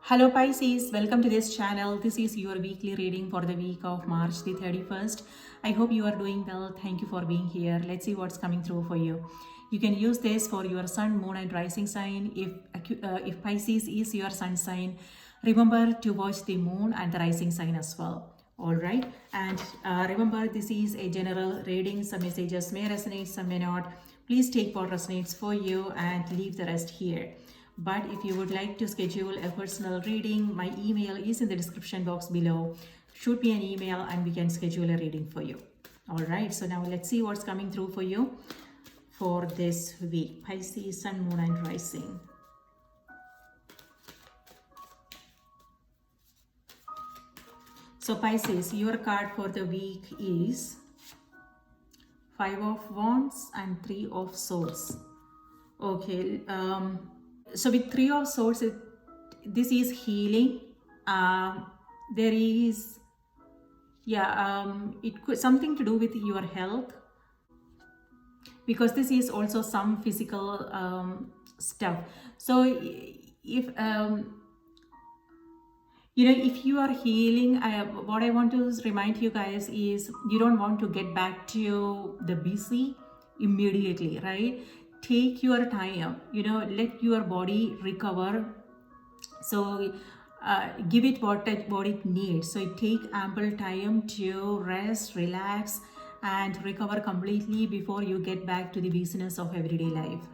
Hello Pisces, welcome to this channel. This is your weekly reading for the week of March the 31st. I hope you are doing well. Thank you for being here. Let's see what's coming through for you. You can use this for your sun, moon and rising sign. If Pisces is your sun sign, remember to watch the moon and the rising sign as well. Alright, and remember this is a general reading. Some messages may resonate, some may not. Please take what resonates for you and leave the rest here. But if you would like to schedule a personal reading, my email is in the description box below. Shoot me an email and we can schedule a reading for you. All right, so now let's see what's coming through for you for this week. Pisces, sun, moon and rising. So Pisces, your card for the week is 5 of Wands and 3 of Swords. Okay, so with 3 of Swords, this is healing. There is, it could something to do with your health, because this is also some physical stuff. So if if you are healing, what I want to remind you guys is you don't want to get back to the busy immediately, right? Take your time, let your body recover. So give it what it needs. So take ample time to rest, relax and recover completely before you get back to the business of everyday life.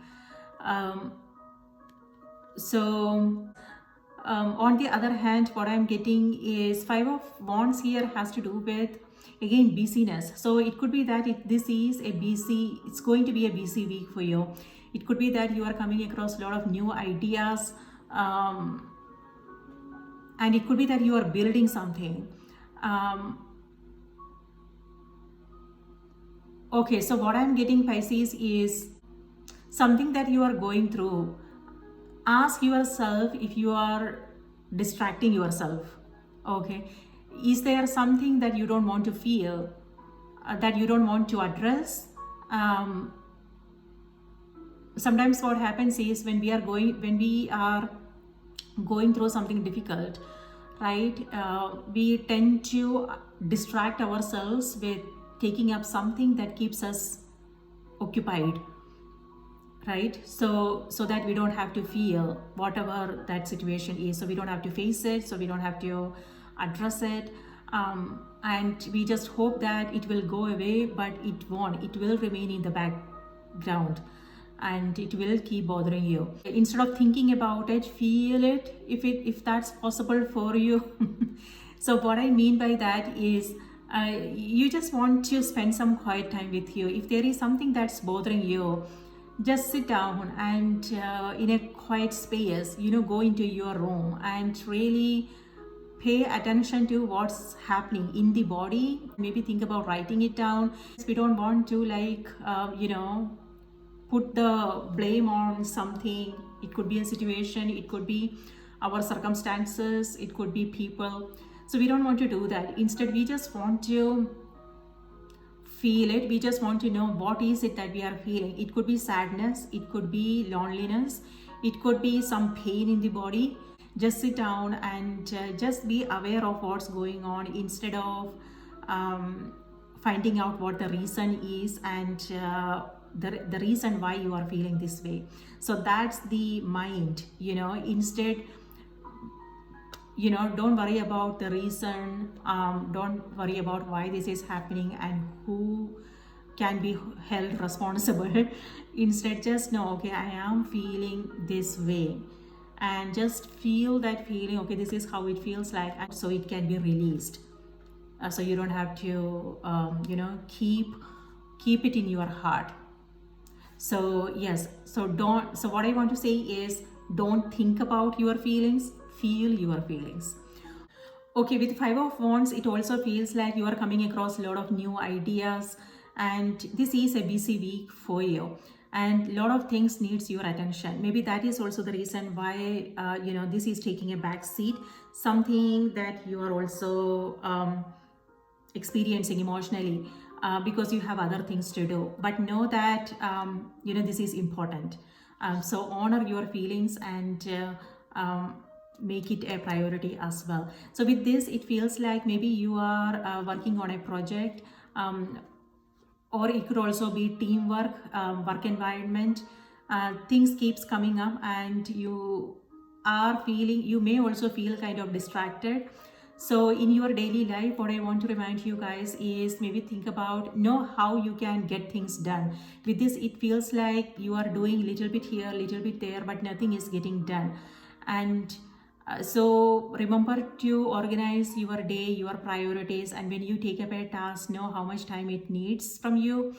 On the other hand, what I'm getting is 5 of Wands here has to do with, again, busyness. So it could be that it's going to be a busy week for you. It could be that you are coming across a lot of new ideas, and it could be that you are building something. Okay, so what I'm getting, Pisces, is something that you are going through. Ask yourself if you are distracting yourself. Okay, is there something that you don't want to feel, that you don't want to address? Sometimes what happens is when we are going through something difficult, right, we tend to distract ourselves with taking up something that keeps us occupied, right? So that we don't have to feel whatever that situation is, so we don't have to face it, so we don't have to address it, and we just hope that it will go away, but it won't. It will remain in the background and it will keep bothering you. Instead of thinking about it, feel it, if that's possible for you. So what I mean by that is you just want to spend some quiet time with you. If there is something that's bothering you, just sit down and in a quiet space, go into your room and really pay attention to what's happening in the body. Maybe think about writing it down. We don't want to put the blame on something. It could be a situation, it could be our circumstances, it could be people. So we don't want to do that. Instead, we just want to feel it. We just want to know what is it that we are feeling. It could be sadness, it could be loneliness, it could be some pain in the body. Just sit down and just be aware of what's going on, instead of finding out what the reason is and the reason why you are feeling this way. So that's the mind, instead, don't worry about the reason, don't worry about why this is happening and who can be held responsible. Instead, just know, okay, I am feeling this way, and just feel that feeling. Okay, this is how it feels like, and so it can be released, so you don't have to keep it in your heart. So yes, so what I want to say is, don't think about your feelings, feel your feelings. Okay, with 5 of Wands, it also feels like you are coming across a lot of new ideas, and this is a busy week for you, and a lot of things needs your attention. Maybe that is also the reason why this is taking a back seat, something that you are also experiencing emotionally, because you have other things to do. But know that this is important. So honor your feelings and make it a priority as well. So with this, it feels like maybe you are working on a project, or it could also be teamwork, work environment. Things keeps coming up and you may also feel kind of distracted. So in your daily life, what I want to remind you guys is maybe think about, know how you can get things done. With this, it feels like you are doing little bit here, little bit there, but nothing is getting done. And so remember to organize your day, your priorities, and when you take up a task, know how much time it needs from you,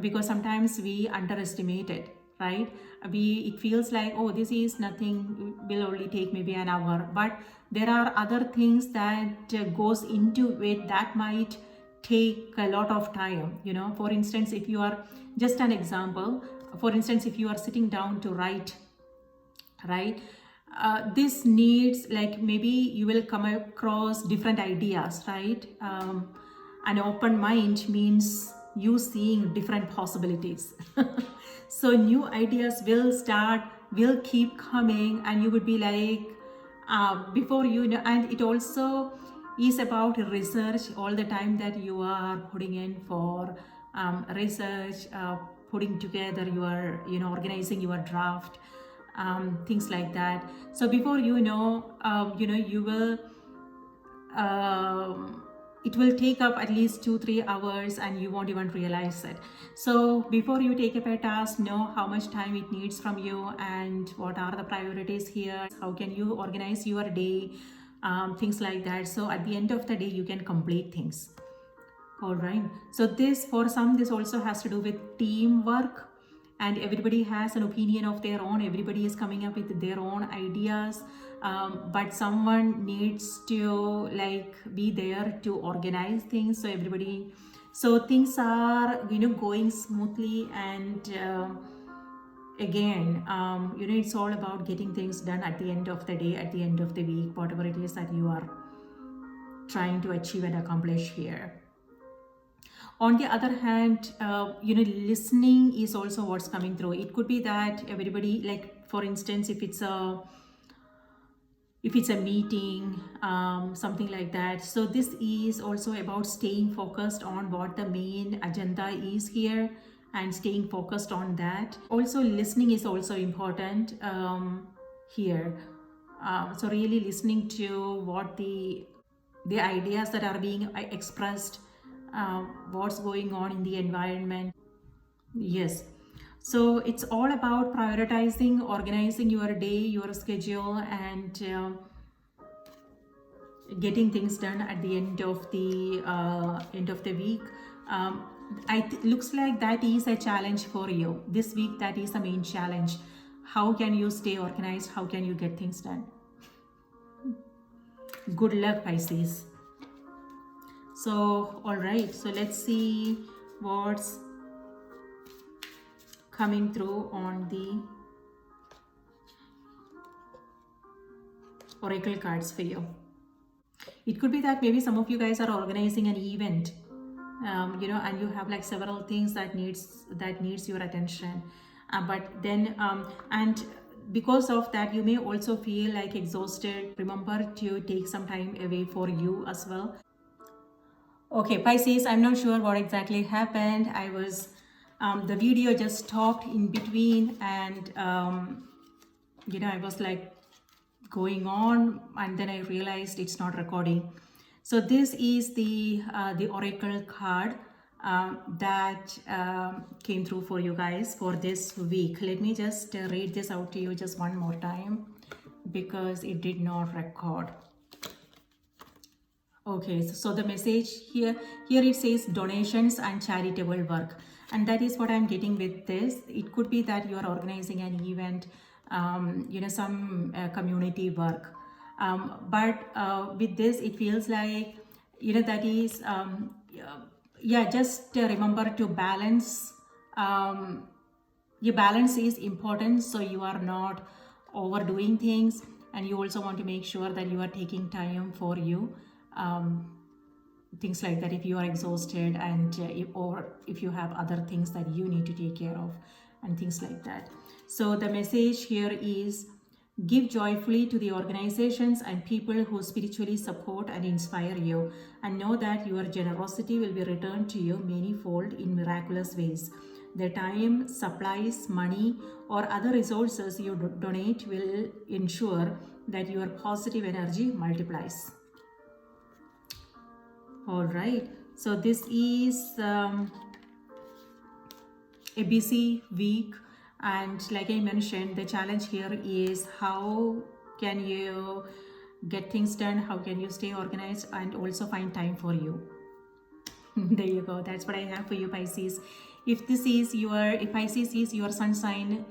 because sometimes we underestimate it, right? It feels like, oh, this is nothing, will only take maybe an hour, but there are other things that goes into it that might take a lot of time. For instance, if you are, just an example, for instance, if you are sitting down to write, right, this needs, like, maybe you will come across different ideas, right? An open mind means you seeing different possibilities. So new ideas will keep coming, and you would be like, before you know, and it also is about research all the time that you are putting in for research, putting together your, organizing your draft, things like that. So before you know, you will, it will take up at least 2-3 hours and you won't even realize it. So before you take up a task, know how much time it needs from you and what are the priorities here, how can you organize your day, things like that. So at the end of the day, you can complete things. All right. So this, for some, this also has to do with teamwork, and everybody has an opinion of their own. Everybody is coming up with their own ideas, but someone needs to be there to organize things. So everybody, so things are going smoothly, and again, it's all about getting things done at the end of the day, at the end of the week, whatever it is that you are trying to achieve and accomplish here. On the other hand, listening is also what's coming through. It could be that everybody, like, for instance, if it's a meeting, something like that. So this is also about staying focused on what the main agenda is here and staying focused on that. Also, listening is also important here. So really listening to what the ideas that are being expressed, what's going on in the environment. Yes. So it's all about prioritizing, organizing your day, your schedule, and getting things done at the end of the week. Looks like that is a challenge for you this week. That is the main challenge. How can you stay organized? How can you get things done? Good luck, Pisces. So, all right, so let's see what's coming through on the oracle cards for you. It could be that maybe some of you guys are organizing an event, and you have like several things that needs your attention, but then and because of that, you may also feel like exhausted. Remember to take some time away for you as well. Okay, Pisces, I'm not sure what exactly happened. I was, the video just stopped in between, and, I was like going on, and then I realized it's not recording. So this is the oracle card that came through for you guys for this week. Let me just read this out to you just one more time because it did not record. Okay, so the message here it says donations and charitable work, and that is what I'm getting with this. It could be that you are organizing an event, some community work, but with this, it feels like that is just remember to balance. Your balance is important, so you are not overdoing things, and you also want to make sure that you are taking time for you. Things like that, if you are exhausted, and if you have other things that you need to take care of, and things like that. So the message here is Give joyfully to the organizations and people who spiritually support and inspire you, and know that your generosity will be returned to you manifold in miraculous ways. The time, supplies, money, or other resources you donate will ensure that your positive energy multiplies. All right, so this is a busy week, and like I mentioned, the challenge here is how can you get things done, how can you stay organized and also find time for you. There you go, that's what I have for you, Pisces. If Pisces is your sun sign,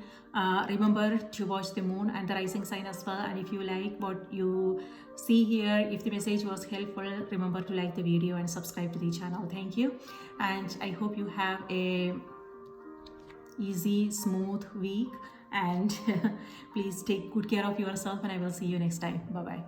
remember to watch the moon and the rising sign as well. And if you like what you see here, if the message was helpful, remember to like the video and subscribe to the channel. Thank you, and I hope you have a easy, smooth week, and please take good care of yourself, and I will see you next time. Bye bye.